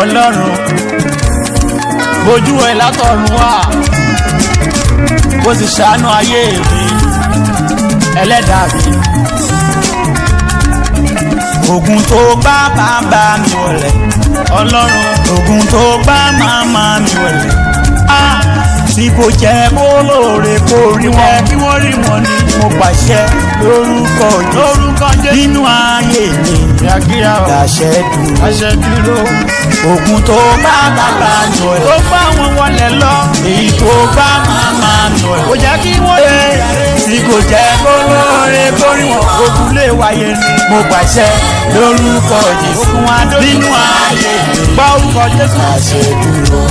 Ọlọ́run bójú ẹ látọ̀run wá bó sì ṣàánú ayé mi ẹlẹ́dàá mi. Ogun tó gbá bàbá mi wọlé Ọlọ́run, ogun tó gbá màmá mi wọlé tí kò jẹ́ kó lóore kó rí wọn kí wọ́n rí wọn ni mo pàṣẹ lórúkọ Jésù nínú ayé mi àṣẹ dúró. Ogun tó bá bàbá mi wọlé tó bá wọn wọlé lọ èyí tó bá màmá mi wọlé kò jẹ́ kí wọ́n rí tí kò jẹ́ kó lóore kó rí wọn ogun lè wáyé ni mo pàṣẹ lórúkọ Jésù nínú ayé mi gbọ́ orúkọ Jésù àṣẹ dúró.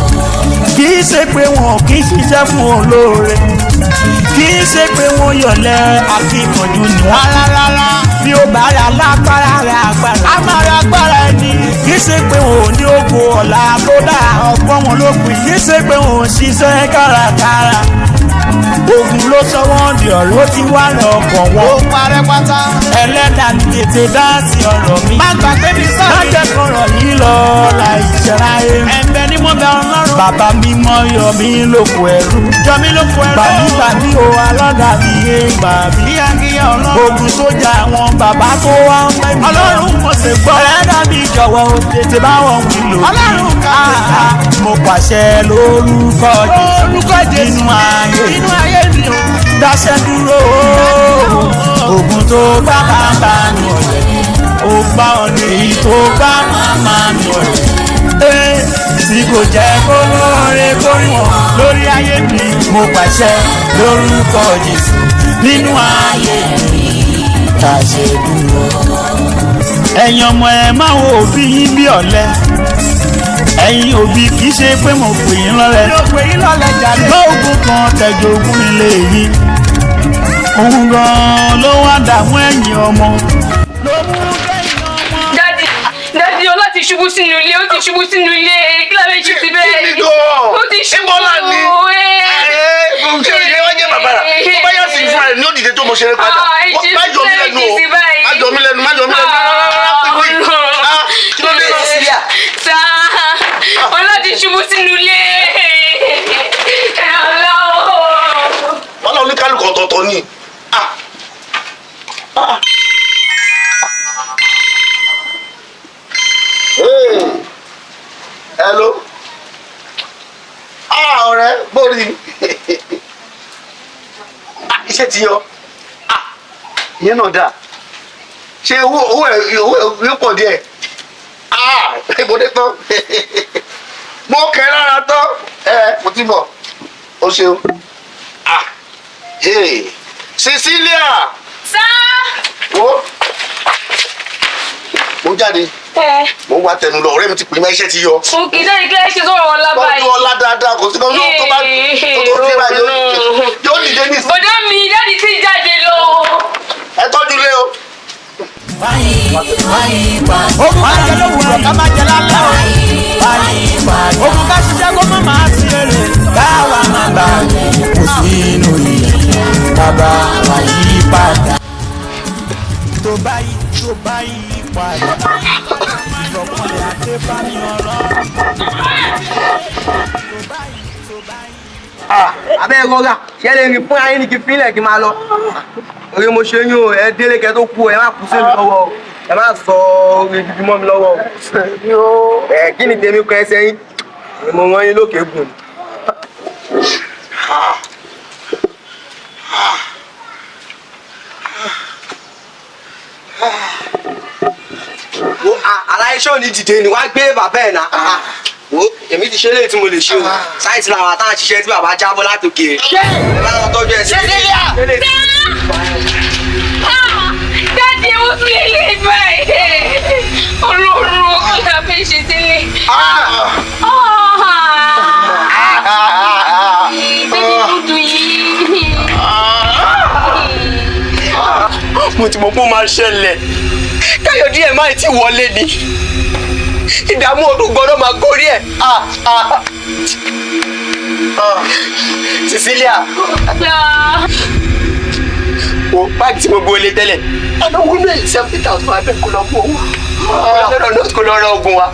Kì í ṣe pé wọn kì í ṣiṣẹ́ fún olóore, kì í ṣe pé wọn yọ̀lẹ̀ akíkanjú ni wọn rárá. Bí ó bá ra lágbára rẹ̀ agbára, a máa ra agbára ẹni. Kì í ṣe pé wọn ò ní ògo ọ̀la tó dáa, ọgbọ́n wọn ló pin. Kì í ṣe pé wọn ò ṣiṣẹ́ kárakára. Ogun ló sọ wọ́n di ọ̀rọ̀ ó ti wá lọ́kàn wọn. Ó parẹ́ pátá. Ẹlẹ́dàá mi tètè dá sí ọ̀rọ̀ mi. Má gbàgbé mi sáré. Má jẹ́ kọ̀rọ̀ yìí lọ láì ṣẹ̀ráyé. Ẹ̀bẹ̀ ni mo bẹ̀ Ọlọ́run. Bàbá mi mọ yọ mí lóko ẹrú. Yọ mí lóko ẹrú. Gbàmí o alọ́dà mi yé gbà mí. Kíákíá Ọlọ́run. Ogun sójà àwọn bàbá tó wá ń pẹ́ mi. Ọlọ́run mo ṣe gbọ́. Ẹlẹ́dàá mi jọ̀wọ́ o tètè bá wọn wí lò. Ọlọ́run ká mo pàṣẹ lórúkọ Jésù nínú ayé mi o. Dáṣẹ́ dúró ogun tó bá bàbá mi ọ̀rẹ́ ó gbá ọ̀nà èyí tó bá màmá mi ọ̀rẹ́ tí kò jẹ́ kó lóore kó rí wọn lórí ayé mi mo pàṣẹ lórúkọ Jésù nínú ayé mi. Dáṣẹ́ dúró. Ẹ̀yin ọmọ ẹ máa wo òbí yín bí ọ̀lẹ. Ẹ̀yin òbí kì í ṣe pé mo pè yín lọ́lẹ̀. Mo pè yín lọ́lẹ̀ jáde. Lóògùn kan tẹ̀jọ́ ogún ilé yìí. Òun gan-an ló wá dààmú ẹ̀yìn ọmọ. Ló mú kẹ́yìn ọmọ. Dádì ó láti ṣubú sínú ilé, ó ti ṣubú sínú ilé. Kí ló lè ṣe ti bẹ́ẹ̀? Ó ti ṣubú. Ìbọ̀lá ni. Ṣé ìyẹn wá jẹ́ bàbá rà? Tó bá yà sí fúnra rẹ̀ ní òdìdé tó mo ṣe é padà. Má jọ mí lẹ́nu o. Má jọ mí lẹ́nu. Kí ló dé Cecilia? Ó láti ṣubú sínú ilé. Wọ́n lọ oníkálùkù ọ̀tọ̀ọ̀tọ̀ ni. Hello. Ọ̀rẹ́ bóri. Iṣẹ́ ti yọ. Ìyẹn náà dáa. Ṣé owó ẹ̀ pọ̀ díẹ̀? Ìbòdé tán. Mo kẹ́ lára tán. Mo ti bọ̀. O ṣeun. Cecilia. Sá. Mo jáde. Mo wá tẹnu lọ, ọ̀rẹ́ mi ti pè mí iṣẹ́ ti yọ. Mo kì í dárí kí ẹ ṣe sọ̀rọ̀ ọ̀la báyìí. Tọ́jú ọlá dáadáa kò sí kan yóò tó bá tó dé báyìí yóò dìde ní ìsìn. Bọ̀dá mi dáàdi tí jáde lọ. Ẹ tọ́jú lé o. Ogun ká jẹ lówùrọ̀ ká má jẹ lálẹ́ o. Ogun ká ṣiṣẹ́ kó má máa ti èrè. Káwa máa bá kò sínú ilẹ̀. Bàbá wa yí padà. Tó bá yí padà. Ìfọ̀kànlẹ̀ àti bámi ọ̀rọ̀. Abẹ́ rọra ṣe lè rìn fún ayé ní kí fílẹ̀ kí máa lọ. Orí mo ṣe yín o, ẹ délé kẹ tó kú ẹ má kú sí mi lọ́wọ́ o, ẹ má sọ orí gidi mọ́ mi lọ́wọ́ o. Kí ni tèmi kọ ẹsẹ̀ yín? Mo rán yín lókè gùn. Aláìṣẹ́ ò ní dìde ni wá gbé bàbá ẹ̀ náà. Èmi ti ṣe léyìí tí mo lè ṣe o. Sáìtì làwọn àtàwọn ṣiṣẹ́ tí bàbá jábọ́ látòkè. Ẹ bá wọn tọ́jú ẹ̀ sí. Dáàdi ó fi ilé báyìí. Olóró kí la fi ṣe sílé. Bébí dúdú yìí. Mo ti mọ̀ pé ó máa ṣẹlẹ̀. Káyọ̀dé ẹ̀ máa ti wọlé ni. Ìdààmú ọdún gbọ́dọ̀ máa gorí ẹ̀. Cecilia. O báàgì tí mo gbé olè tẹ́lẹ̀. Àná wúlò ẹ̀ 70,000 abẹ́ kó lọ mú owó. lọ́dọ̀ ló kó lọ́rọ̀ ogun wa.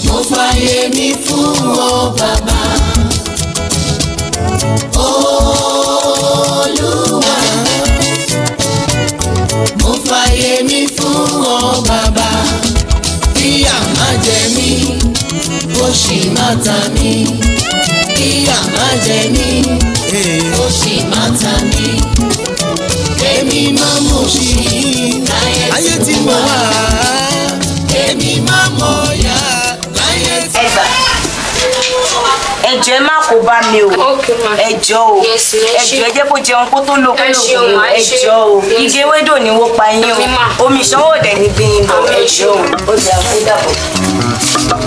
Mo fàyè mi fún ọ bàbá Olúwa. Mo fàyè mi fún ọ bàbá kíyà má jẹ mí ó sì má ta mí kíyà má jẹ mí ó sì má ta mí èmi má mọ̀ sí láyé tí mo wà èmi má mọ̀ yá láyé tí mo wà. ẹjọ ẹ má kó bá mi o ẹjọ o ẹjọ ẹ jẹ́ kó jẹun kó tó lò ẹjọ o igi ewédò ni wọ́n pa yín o omi ìṣanwó ọ̀dẹ̀ ní gbẹ̀yìn bọ̀ ẹjọ o ó dà ó dàbọ̀.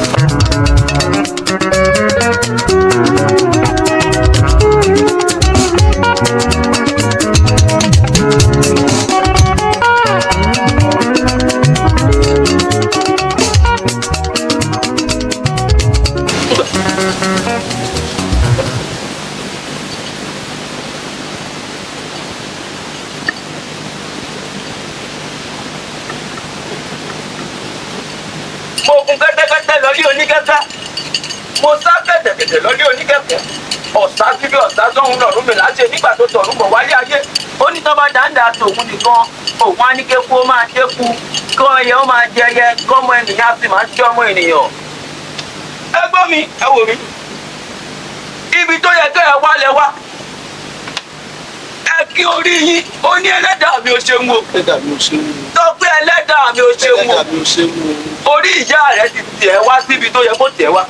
mo gun kẹ́tẹ́kẹ́tẹ́ lórí oníkẹ́tẹ́ mo sá kẹ̀tẹ̀kẹ̀tẹ̀ lórí oníkẹ́tẹ́ ọ̀sá síbi ọ̀sá sọ́hun lọ́rùn mi láṣẹ nígbà tó tọ̀rùn bọ̀ wáyé ayé ó ní tọ́ba dáńdá tòun nìkan òun á ní kéku ó máa kéku kí ọyẹ ó máa jẹyẹ kọ́mọ ènìyàn á sì máa jẹ́ ọmọ ènìyàn. ẹ gbọ́ mi ẹ wò mí ibi tó yẹ kẹ́ ẹ wá lẹ wá ẹ kí orí yín ó ní ẹlẹ́dàá mi ò ṣeun o tọ́pẹ́ ẹlẹ́dàá mi ò ṣeun o orí ìyá rẹ ti tẹ̀ wá síbi tó yẹ kó tẹ̀ wá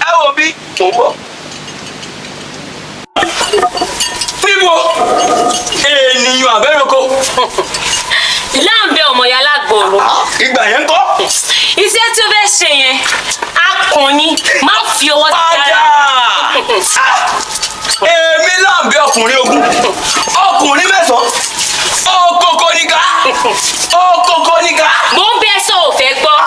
ẹ wo bí mò ń bọ̀. níbo ènìyàn àbẹ́rẹ́kọ. ìlà ń bẹ ọmọ yàrá gbòòrò. ìgbà yẹn ń kọ́. iṣẹ́ tí ó fẹ́ ṣe yẹn akọni má fi ọwọ́ sí ara. èmi là ń bẹ ọkùnrin ogun ọkùnrin mẹ́sàn-án okoko níkà okoko níkà. mo ń bẹ sọ ò fẹ́ gbọ́.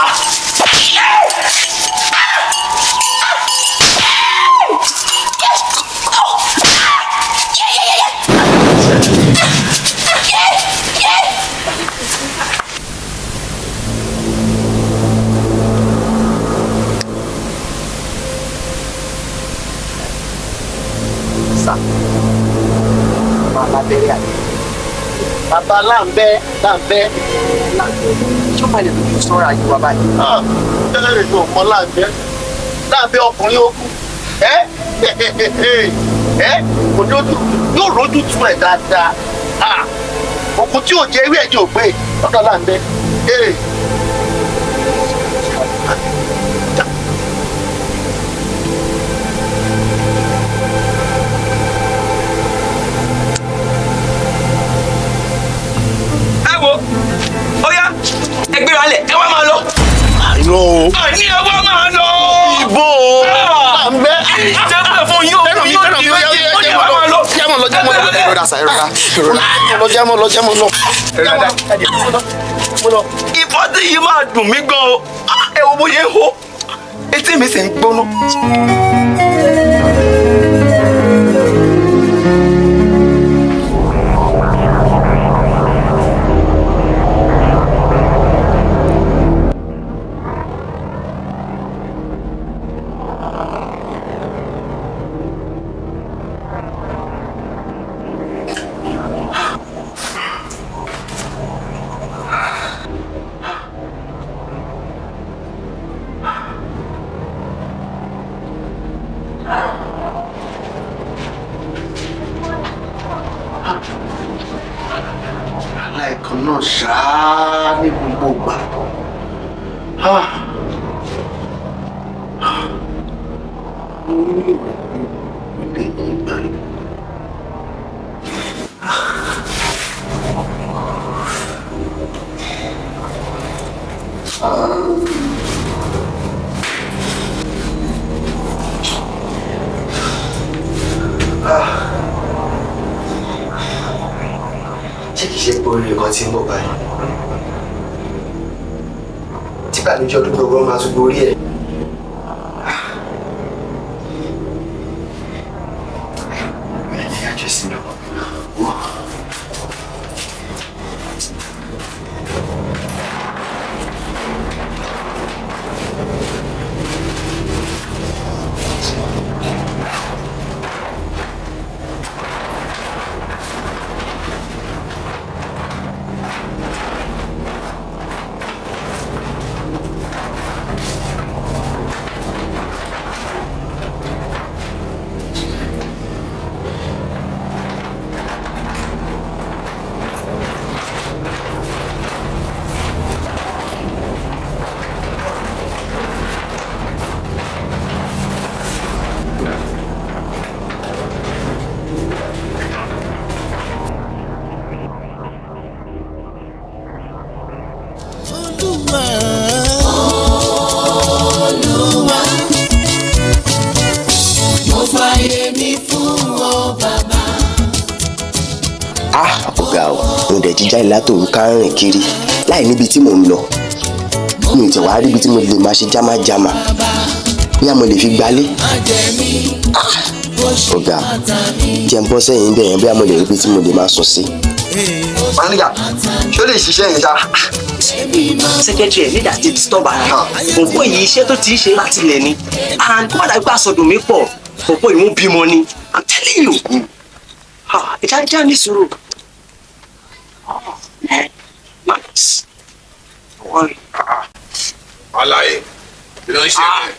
Bàbá láǹbẹ́ Ṣé o máa lè lójú sọ́ra yìí wá báyìí? tẹ́lẹ̀ rẹ̀ ló mọ láǹbẹ́ ọkùnrin ogun òdodo yóò rójú tu ẹ̀ dáadáa òkú tí ò jẹ́ ewé ẹ̀jẹ̀ ò gbé lọ́dọ̀ láǹbẹ́. ó yá ẹ gbé wa lẹ̀ ẹ wá máa lọ. àìró o. àní ẹ wá máa lọ. ibo o. láǹbẹ́. ṣé pé fún yín o fún yín o ti rẹ́ ó ní wá máa lọ. jẹ́mọ̀ lọ. ìfọ́tí yìí máa dùn mí gan o ẹ wo bó ṣe ń hó etí mi sì ń gbóná. aláìkan náà ṣáá ní gbogbo ìgbà. ilé yìí báyìí. Ṣé kìí ṣe pé orí nǹkan tí ń bọ̀ báyìí? Tí ìbànújẹ́ ọdún gbogbo máa tún borí ẹ̀. Olúwa mo fàyè mi fún ọ bàbá. Ọ̀gá o mo dẹ̀ jíjà ìlà tòru ká rìn kiri láì níbi tí mò ń lọ mi ò tẹ̀ wá rí ibi tí mo lè máa ṣe jámájámá bí a mo lè fi gbalé. Ọ̀gá jẹ́ ń bọ́ sẹ́yìn bẹ́ẹ̀ yẹn bí a mo lè rí ibi tí mo lè máa sùn sí. Manager ṣé ó lè ṣiṣẹ́ yẹn ṣá. Secretary nígbà tí disturb ara òpó yìí iṣẹ́ tó ti ṣe láti lẹ̀ ni and kó má dàgbà àsọdùn mi pọ̀ òpó yìí mú bímọ ni I'm telling you ìjà ní sùúrù. Nice. Don't worry. Alaye, you don't share.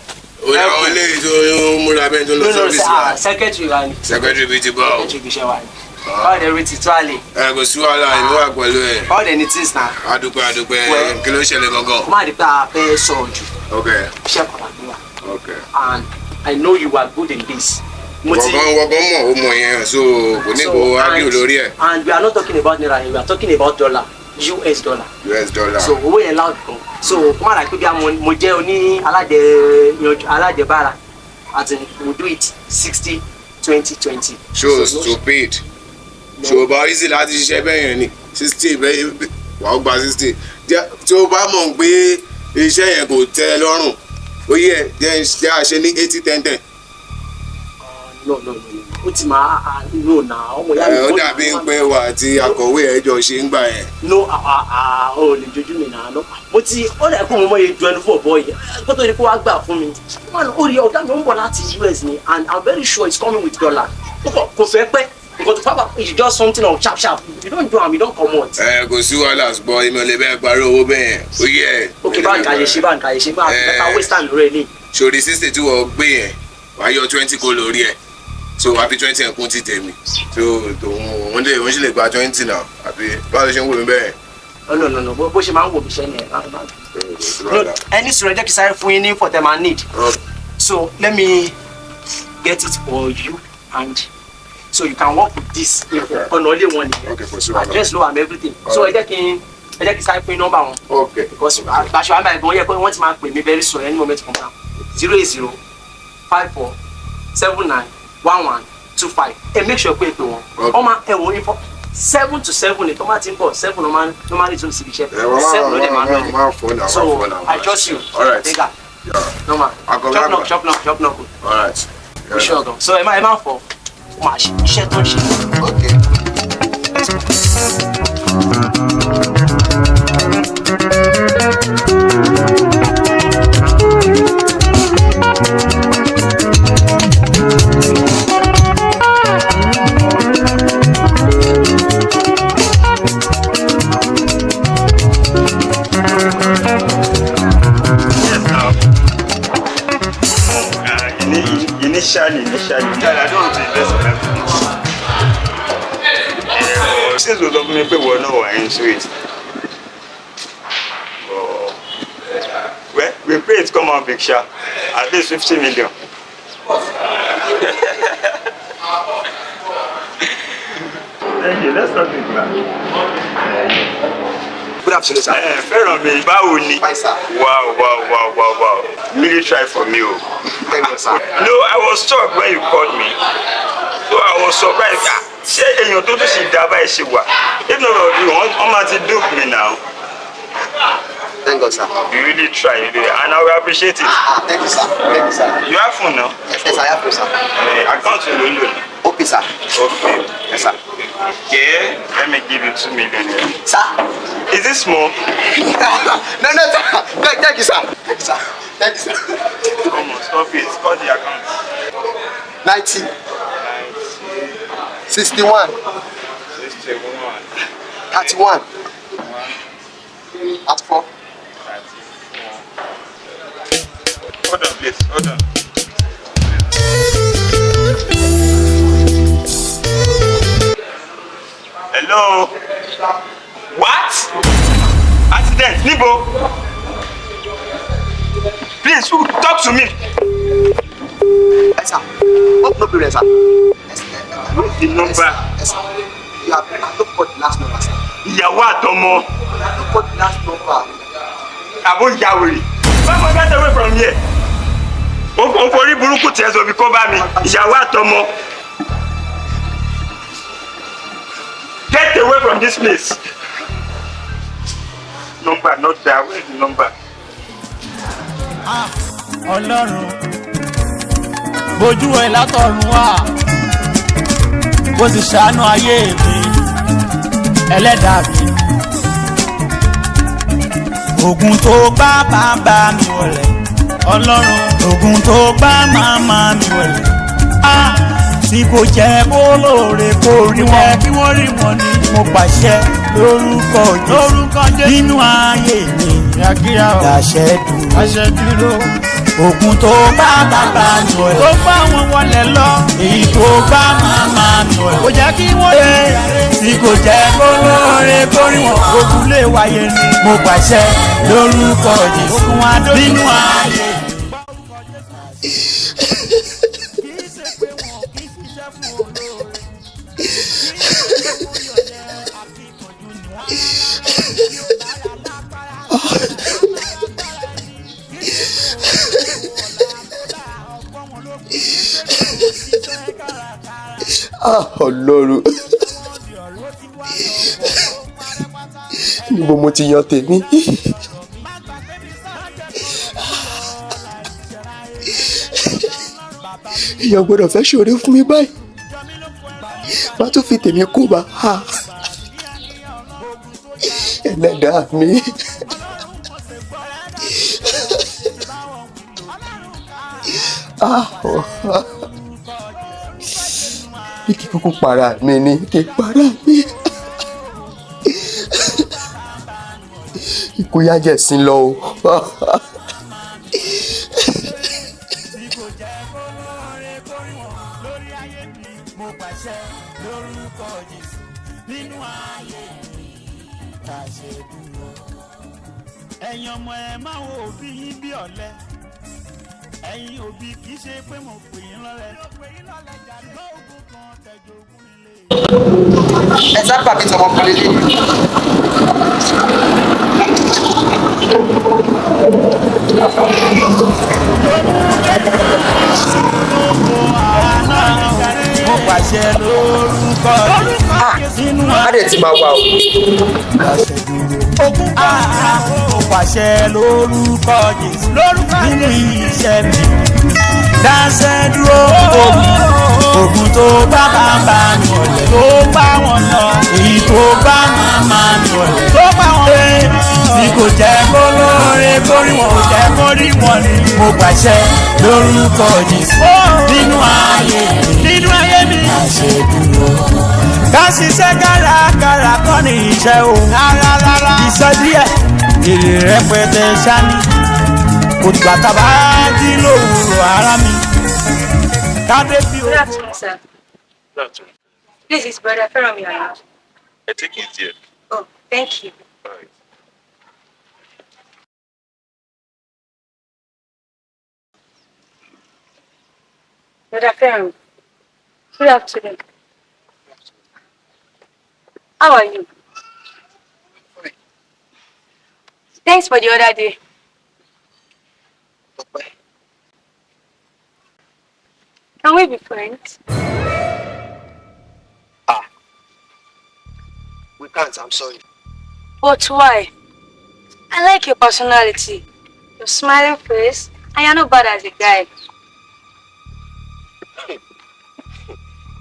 Oya wọlé ètò múra bẹ́ẹ̀ tó lọ sọ́fíìsì wa. Secretary wa ni. Secretary bíi ti bá o. Secretary bíi ṣe wa ni. Báwo dẹ̀ retí tó àlè? Kò sí wàhálà ìlú wà pẹ̀lú ẹ̀. Báwo dẹ̀ ní tíìsì náà? Adúpẹ́ kí ló ṣẹlẹ̀ gangan. Má rí pé a fẹ́ sọ̀rọ̀ jù. Okay. Iṣẹ́ pàtàkì wa. Okay. And I know you are good in this. Wọ̀gán mọ̀ ó mọ̀ yẹn so kò ní kó ágìrì lórí ẹ̀. And we are not talking about naira we are talking about dollar. US dollar. So owó yẹn loud gan. So kó má dà pé bí mo jẹ́ oní aládẹ̀bára as in we do it 60-20-20. Shows to paid. So bá easy láti ṣiṣẹ́ bẹ́ẹ̀ yẹn ni 60 bẹ́ẹ̀ wà ó gba 60. Tí o bá mọ̀ pé iṣẹ́ yẹn kò tẹ́ ẹ lọ́rùn ó yẹ jẹ́ àṣẹ ní 80-10-10. No. Ó ti máa no na ọmọ ìyá mi. Ó dàbí pé wà àti akọ̀wé ẹjọ́ ṣe ń gbà yẹn. No o lè jojú mi náà mo ti ó dẹ̀ kó mo mọ ètò ẹnu fún ọ̀bọ yìí kó tó ní kó wá gbà fún mi. Man ó rí ọ̀gá mi ó ń bọ̀ láti US ni and I'm very sure it's coming with dollar. Kò fẹ́ pẹ́ nǹkan tó fábà it's just something of sharp you don't do am you don't comot. Kò sí wàhálà ṣùgbọ́n ìmọ̀lẹ́ bẹ́ẹ̀ parí owó bẹ́ẹ̀ ó yẹ. Ok báńkà yẹ ṣe bá àbẹ̀ká waste time lórí ẹ̀ sori 60 tí wọ́n gbé yẹn wàá yọ 20 kó lórí ẹ̀ so àbí 20 ẹ̀kún ti tèmi so òun sì lè gba 20 náà àbí báwo ló ṣe ń wò mí bẹ́ẹ̀. No, bó ṣe máa ń wò mí ṣẹ́ ni ẹ̀. Ẹni sọ̀rọ̀ jẹ́ kí sáré fún yín ní for them I need. So let me get it for you and so you can work with this ọ̀nà ilé wọn nìyẹn address low and everything so ẹ jẹ́ kí sáré fún yín nọ́mbà wọn. Because àgbàṣọ àmì àgbọn yẹ pé wọ́n ti máa pè mí very soon any moment from now 08054791125 make sure pé wọn ọmọ ẹ̀wọ̀n info 7 to 7 ni tó máa ti ń bọ̀ 7 normally tó ń síbi iṣẹ́ 7 ló dé máa ń lọ so I trust you tega normal chop knock o sure gan so ẹ máa fọ máa ṣe iṣẹ́ tó ń ṣe. Initially, I don't want to invest in everything. Since Odubunmi pé wọ́n náà wà into it. Well, we pray it come out big sha, at least 50 million. Thank you, let's not be glad. Good afternoon, sir. Fẹ́ràn mi, báwo ni? Fine, sir. Wow. Really try for me o. Thank you, sir. No, I was shocked when you called me. So I was surprised. Ṣé èèyàn tó tún ṣe dá báyìí ṣe wà? If not of you, wọ́n máa ti dupe me now. Thank God, sir. You really try, and I will appreciate it. Thank you, sir. Thank you, sir. You have phone now? Yes, I have phone, sir. Account to Lulu. Okay, sir. Okay. Yes, sir. Yeah, let me give you 2 million here. Sir? Is this small? No, sir. Thank you, sir. Thank you, sir. Thank you, sir. Come on, stop it. Call the account. 90. 61. 61. 31. 34. Hold on, please. Hold on. Hello? What? Accident? Nibo? Please, talk to me. Yes, sir. Hope no problem, sir. Yes, what's the number? Yes, sir. You have looked for the last number, sir. Ìyàwó àtọmọ. Look for the last number. àbó yàwèrè. Báwo get away from here? O forí burúkú tiẹ̀ sọ fi kó bá mi, ìyàwó àtọmọ. Get away from this place. Number not there, where is the number? Ọlọ́run bójú ẹ látọ̀run wá kó sì ṣàánú ayé mi ẹlẹ́dàá mi. Ògùn tó gbá bàbá mi wọlé Ọlọ́run ògùn tó gbá màmá mi wọlé tí kò jẹ́ kó lóore kó rí wọn kí wọ́n rí wọn ni mo pàṣẹ lórúkọ Jésù nínú ayé mi dàṣẹ dúró. Ògùn tó bá bàbá mi wọlé tó bá wọn wọlé lọ èyí tó bá màmá mi wọlé kò jẹ́ kí wọ́n rí tí kò jẹ́ kó lóore kó rí wọn ogun lè wáyé ni mo pàṣẹ lórúkọ Jésù nínú ayé mi. Ọlọ́run níbo mo ti yan tèmi. Èèyàn gbọ́dọ̀ fẹ́ ṣòro fún mi báyìí má tún fi tèmi kó bá ẹlẹ́dàá mi. Bí kí kúkú para mi ni kí para mi. Ikú yá jẹ̀ sí lọ o. Ẹ̀yin ọmọ ẹ máa wo òbí yín bí ọ̀lẹ. Ẹ̀yin òbí kì í ṣe pé mo pè yín lọ́lẹ. Ṣùgbọ́n ogun kan tẹ̀jọ́ ogun ilé. Ẹ sábà mi tọmọ kan lélẹ̀. Mo pàṣẹ lórúkọ nínú Adé ti máa wà o. Ogun kan mo pàṣẹ lórúkọ Jésù nínú iṣẹ́ mi. Dáṣẹ́ dúró ogun tó bá bàbá mi wọlé tó bá wọn lọ èyí tó bá màmá mi wọlé tó bá wọn lé tí kò jẹ́ kó lóore kó rí wọn kò jẹ́ kó rí wọn ni mo pàṣẹ lórúkọ Jésù nínú ayé mi. Dáṣẹ́ dúró ká ṣiṣẹ́ kárakára kọ́ ní iṣẹ́ o iṣẹ́ díẹ̀ èrè rẹpẹtẹ ṣáni òtùgbà tàbá jí lówùrọ̀ ara mi kádé bí o. Good afternoon, sir. Good afternoon. This is Brother Feromi around. I take it here. Oh, thank you. All right. Brother Feromi, good afternoon. How are you? Fine. Thanks for the other day. Bye. Can we be friends? We can't, I'm sorry. But why? I like your personality, your smiling face, and you're not bad as a guy.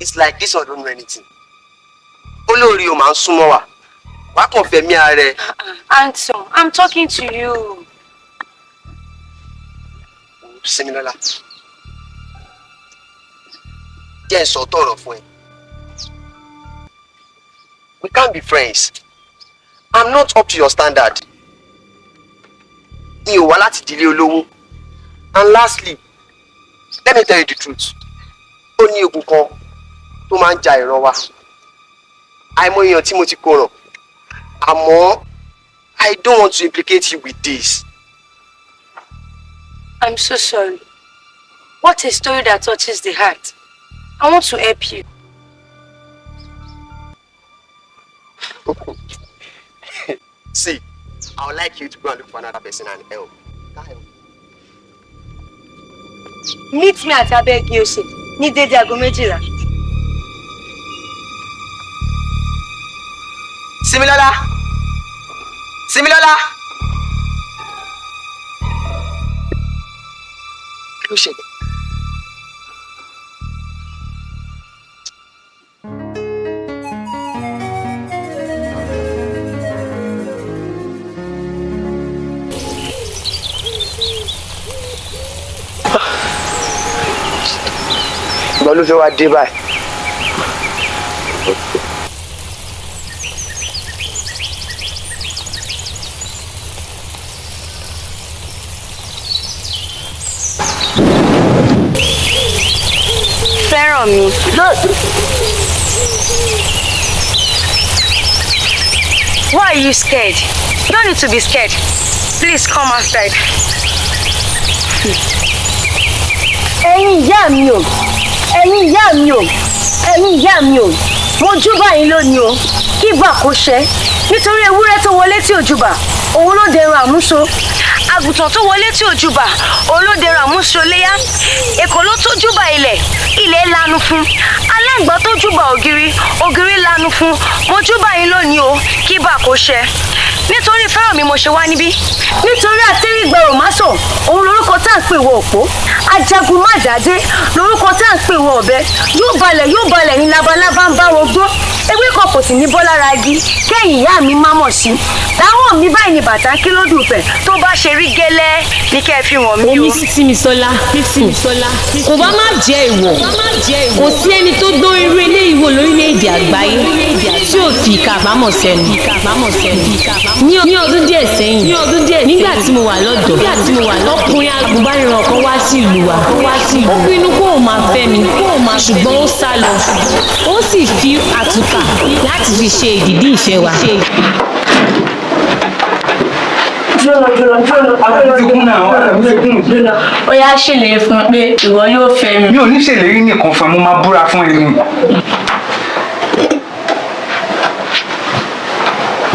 It's like this or don't know anything. Olórí o máa ń súnmọ́ wa. Wá kàn fẹ̀mí ara rẹ. Anton, I'm talking to you. Similola. Jẹ́ n sọ tọ̀rọ̀ fún ẹ. We can't be friends. I'm not up to your standard. Mi ò wá láti ìdílé olówó. And lastly, let me tell you the truth. Ó ní ogun kan tó máa ń ja ìran wa. Àìmọ̀ èèyàn tí mo ti kó ràn. Àmọ́ I don't want to implicate you with this. I'm so sorry. What a story that touches the heart. I want to help you. See, I would like you to go and look for another person and help. Meet me at Abegi Ose ní dédé aago 12. Similola! Similola! Kí ló ṣẹlẹ̀? Ìgbà ló fẹ́ wá dé báyìí. Fẹ́ràn mi. Why are you scared? You don't need to be scared. Please come outside. Ẹ̀yin ìyá mi o. Ẹ̀yin ìyá mi o. Ẹ̀yin ìyá mi o. Mo júbà yín lónìí o. Kí bà kó ṣẹ́. Nítorí ewúrẹ́ tó wọlé tí ò júbà, òun ló dẹrùn àmúso. Àgùntàn tó wọlé tí ò júbà, òun ló dẹrùn àmúso léyá. Èkó ló tó júbà ilẹ̀, ilẹ̀ lanu fún. Aláǹgbá tó júbà ògiri, ògiri lanu fún. Mo júbà yín lónìí o. Kí bà kó ṣẹ́. Nítorí Fẹ́ràn mi mo ṣe wá níbí. Nítorí àtẹ́rígbà òmásọ̀, òun lorúkọ tá à ń pè wọ òpó. Ajagun má dàdé lorúkọ tá à ń pè wọ ọ̀bẹ. Yóò balẹ̀ ní labalábá ń bá wọn gbó. Ewé kan kò sì ní bọ́ lára igi. Kẹ́yìn ìyá mi má mọ̀ sí. Táwọn mi báyìí ni bàtà kílódù fẹ̀ tó bá ṣe rí gẹ́lẹ́ ní kẹ́ ẹ fi wọ̀n mí o. Omi Sísímisọ́lá kò bá má jẹ́ ìwọ̀. Kò sí ẹni tó dán irú eléyìí wò lórílẹ̀‐èdè àgbáyé tí ò fi ìka àbámọ̀ sẹ́nu. Ní ọdún díẹ̀ sẹ́yìn nígbà tí mo wà lọ́dọ̀ ọkùnrin agùnbánirọ̀ kan wá sí ìlú wa. Ó pinnu kó o máa fẹ́ mi ṣùgbọ́n ó sá lọ. Ó sì fi àtùpà láti fi ṣe ìdìdí ìfẹ́ wa. Ó yá ṣèlérí fún un pé ìwọ yóò fẹ́ mi. Mi ò ní ṣèlérí nìkan fún ẹ, mo máa búra fún ẹni.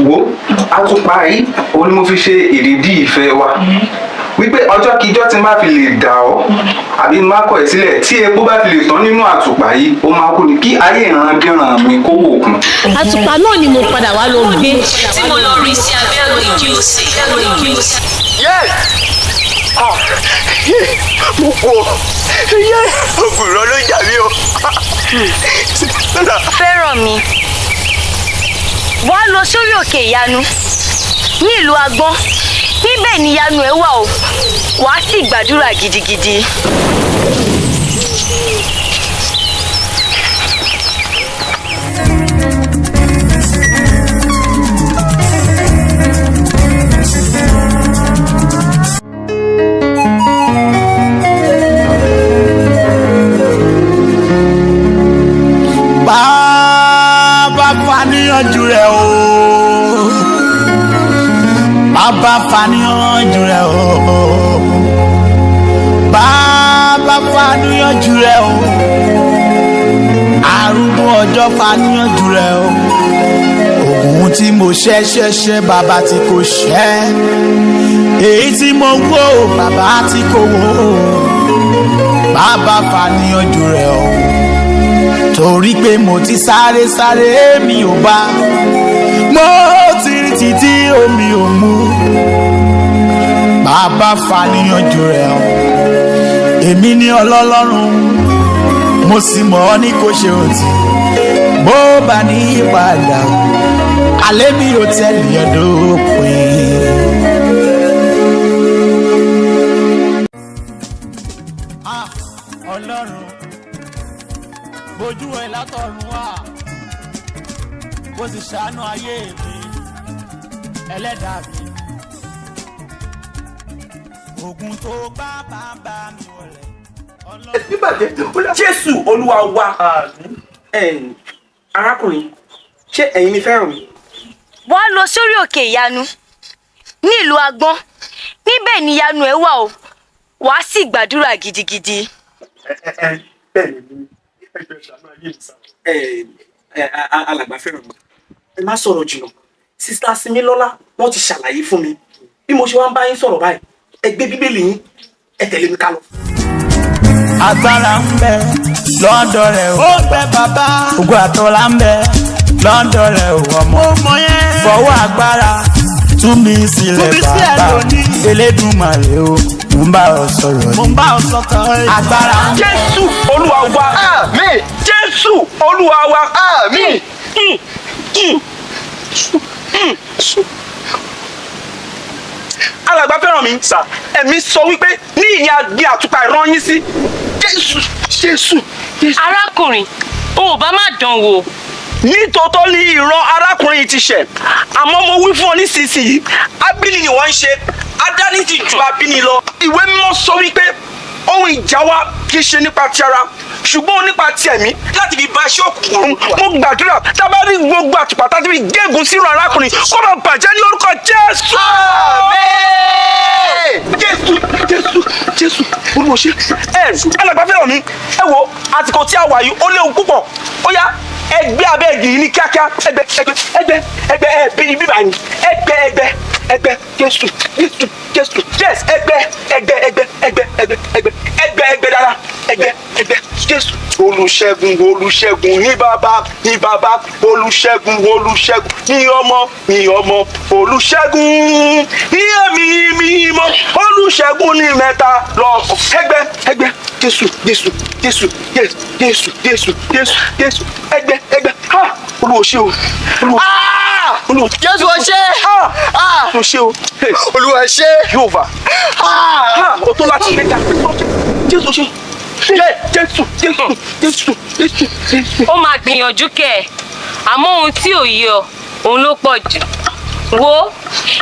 Wo àtùpà yìí òun ni mo fi ṣe ìdìdí ìfẹ́ wa. Wípé ọjọ́ kíjọ́ tí má fi lè dà ọ́ àbí má kọ̀ ẹ́ sílẹ̀ tí epo bá fi lè tán nínú àtùpà yìí ó máa kú ni kí ayé ìrandíran mi kó wò kún. Àtùpà náà ni mo padà wá lọ gbé. Tí mo lọ rí sí abẹ́ ògì òsè. Mo kú o. Ogun ìrọ̀ ló ń jà mí o. Fẹ́ràn mi. Wá lọ sórí òkè ìyanu ní ìlú Agbọ́n. Níbẹ̀ ni ìyanu ẹ̀ wà o. Wàá sì gbàdúrà gidigidi. Bàbá fàníyànjú rẹ̀ o. Bàbá fàníyànjú rẹ̀ o. Bàbá fàníyànjú rẹ̀ o. Arúgbó ọjọ́ fàníyànjú rẹ̀ o. Ògùn tí mo ṣẹ́ bàbá tí kò ṣẹ́. Èyí tí mo wò bàbá tí kò wò. Bàbá fàníyànjú rẹ̀ o. Torí pé mo ti sáré mi ò bá. Mo ti rí títí omi ò mú. Bàbá fàníyànjú rẹ̀ o. Èmi ni ọlọ́lọ́run, mo sì mọ̀ ọ́ ní kò ṣe òtí. Bó bá ní ìpadà, alẹ́ mi ò tẹ̀lé ọdún pín. Ọlọ́run bójú ẹ látọ̀run wá, kó sì ṣàánú ayé mi, ẹlẹ́dàá mi. Ogun tó bá bàbá mi wọlé. Jésù Olúwa wa. Arákùnrin, ṣé ẹ̀yin ni Fẹ́ràn mi? Wá lọ sórí òkè ìyanu ní ìlú Agbọ́n. Níbẹ̀ ni ìyanu ẹ̀ wà o. Wàá sì gbàdúrà gidigidi. Alàgbà Fẹ́ràn mi, ẹ má sọ̀rọ̀ jùlọ. Sister Similola wọ́n ti ṣàlàyé fún mi bí mo ṣe wá ń bá yín sọ̀rọ̀ báyìí ẹ gbé bíbélì yín ẹ tẹ̀lé mi ká lọ. agbára ń bẹ lọ́dọ̀ rẹ̀ ó bẹ bàbá ògo àtọ́lá ń bẹ lọ́dọ̀ rẹ̀ ó ọmọ fọwọ́ agbára tú mi sílẹ̀ bàbá Elédùmarè o mo ń bá ọ sọ̀rọ̀ ni agbára ń bẹ. Jésù Olúwa wa àmín. Jésù Olúwa wa àmín. Alàgbà fẹ́ràn mi sà ẹ̀mí sọ wípé ní ìyẹn agbé àtùpà ìran yín sí Jésù. arákùnrin o ò bá má dán wò. Nítòótọ́ ní ìran arákùnrin yìí ti ṣẹ̀ àmọ́ mo wí fún ọ nísinsìnyí abíní ni wọ́n ń ṣe adání ti ju abíní lọ. Ìwé mímọ́ sọ wípé ohun ìjà wa kì í ṣe nípa ti ara ṣùgbọ́n nípa ti ẹ̀mí láti fi bá iṣẹ́ òkùnkùn. Mo gbàdúrà tá a bá rí gbogbo àtùpà tá a ti fi gégùn sínú arákùnrin kó máa bàjẹ́ ní orúkọ Jésù. Jésù olùwòṣe alàgbà fẹ́ràn mi ẹ wo àsìkò tí a wà yìí ó léwu púpọ̀ ó yá ẹgbẹ́ abẹ́ ìgbìyì ní kíákíá ẹgbẹ́ bíi bíbá ni ẹgbẹ́ Jésù yes ẹgbẹ́ dára ẹgbẹ́ Jésù. Olùṣẹ́gun ní bàbá olùṣẹ́gun ní ọmọ olùṣẹ́gun ní ẹ̀mí mímọ́ olùṣẹ́gun ní mẹ́ta lọ́kàn ẹgbẹ́ Jésù ẹgbẹ́ olùwòṣe o Jésù ọṣẹ olùwòṣe o olùwàṣẹ Yorùbá o tó láti gbé dàgbé Jésù ṣe Jésù. ó máa gbìyànjú kẹ̀ àmọ́ ohun tí ò yé ọ òun ló pọ̀ jù. wo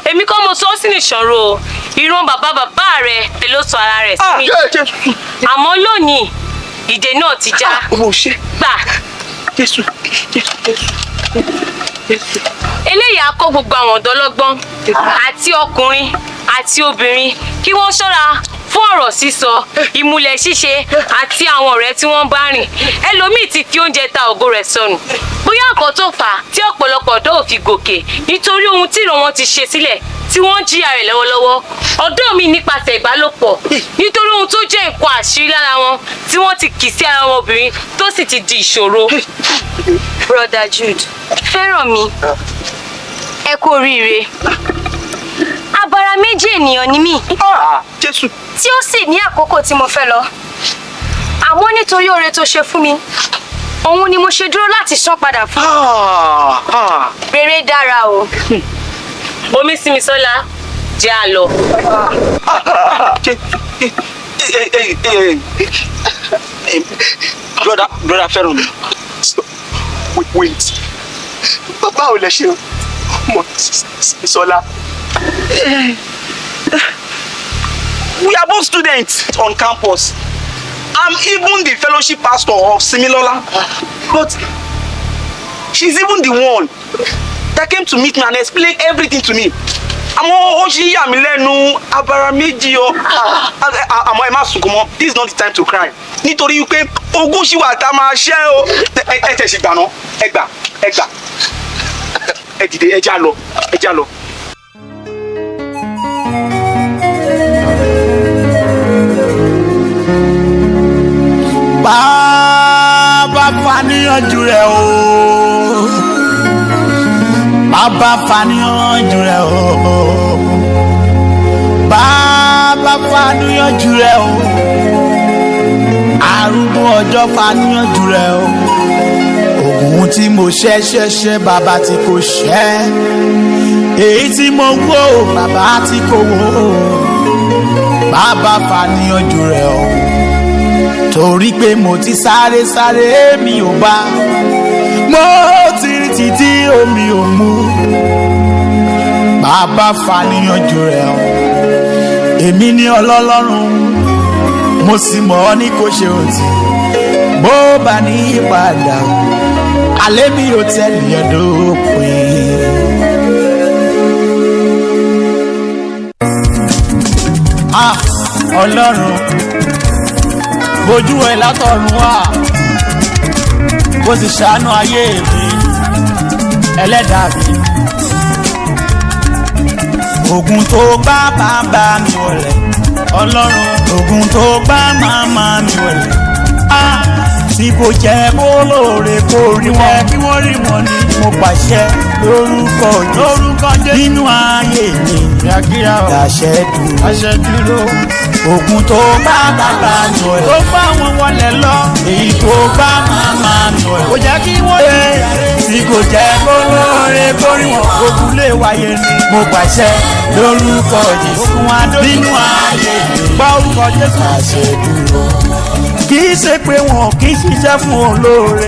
èmi kọ́ mo sọ sínú ìṣòro o ìran bàbá rẹ ló sọ ara rẹ̀ sí mi. àmọ́ lónìí ìdè náà ti já. gbà. Jésù. eléyìí á kọ́ gbogbo àwọn ọ̀dọ́ lọ́gbọ́n àti ọkùnrin àti obìnrin kí wọ́n ṣọ́ra fún ọ̀rọ̀ sísọ ìmùlẹ̀ ṣíṣe àti àwọn ọ̀rẹ́ tí wọ́n bá rìn. ẹlòmíì ti fi oúnjẹ ta ògo rẹ̀ sọnù bóyá nǹkan tó fà á tí ọ̀pọ̀lọpọ̀ ọ̀dọ́ ò fi gòkè nítorí ohun tí ìran wọn ti ṣe sílẹ̀ tí wọ́n ń jìyà rẹ̀ lọ́wọ́lọ́wọ́. ọ̀dọ́ mi nípasẹ̀ ìbálòpọ̀ nítorí ohun tó jẹ́ nǹkan àṣírí lára wọn tí wọ́n ti kì sí ara wọn obìnrin tó sì ti di ìṣòro. Brother Jude fẹ́ràn mi ẹ kú oríire. abara méjì ènìyàn ni mí Jésù tí ó sì ní àkókò tí mo fẹ́ lọ àmọ́ nítorí oore tó ṣe fún mi òun ni mo ṣe dúró láti san padà fún rere dára o. omi sinmi sọ́la jẹ́ a lọ. brother fẹ́ràn mi wait báwo lẹ ṣe mọ̀ Sọlá. We are both students on campus. I'm even the fellowship pastor of Similola. But she's even the one that came to meet me and explain everything to me. Àmọ́ ó ṣì yà mí lẹ́nu abara méjì o. Àmọ́ ẹ má sunkún mọ́. This is not the time to cry. Nítorí wípé ogún ṣì wà tá a máa ṣẹ́ o. Ẹ tẹ̀ ṣì gbà náà. Ẹ gbà. Ẹ dìde ẹ já lọ. Bàbá fàníyànjú rẹ̀ o. Bàbá fàníyànjú rẹ̀ o. Bàbá fàníyànjú rẹ̀ o. Arúgbó ọjọ́ fàníyànjú rẹ̀ o. Ògùn tí mo ṣẹ́ bàbá tí kò ṣẹ́. Èyí tí mo wò bàbá tí kò wò. Bàbá fàníyànjú rẹ̀ o. Torí pé mo ti sáré mi ò bá mo ti rí títí omi ò mú bàbá fàníyànjú rẹ̀ o. Èmi ni ọlọ́lọ́run mo sì mọ̀ ọ́ ní kò ṣe òtí bó bá ní ìpadà alẹ́ mi ò tẹ̀lé ọdún pín. Ọlọ́run bójú ẹ látọ̀run wá kó sì ṣàánú ayé mi ẹlẹ́dàá mi ogun tó gbá bàbá mi wọlé ọlọ́run ogun tó gbá màmá mi wọlé tí kò jẹ́ kó lóore kó rí wọn kí wọ́n rí wọn ni mo pàṣẹ lórúkọ Jésù nínú ayé mi àṣẹ dúró ogun tó bá bàbá mi wọlé tó bá wọn wọlé lọ èyí tó bá màmá mi wọlé kò jẹ́ kí wọ́n rí tí kò jẹ́ kó lóore kó rí wọn ogun lè wáyé ni mo pàṣẹ lórúkọ Jésù nínú ayé mi gbọ́ orúkọ Jésù àṣẹ dúró kì í ṣe pé wọn kì í ṣiṣẹ́ fún olóore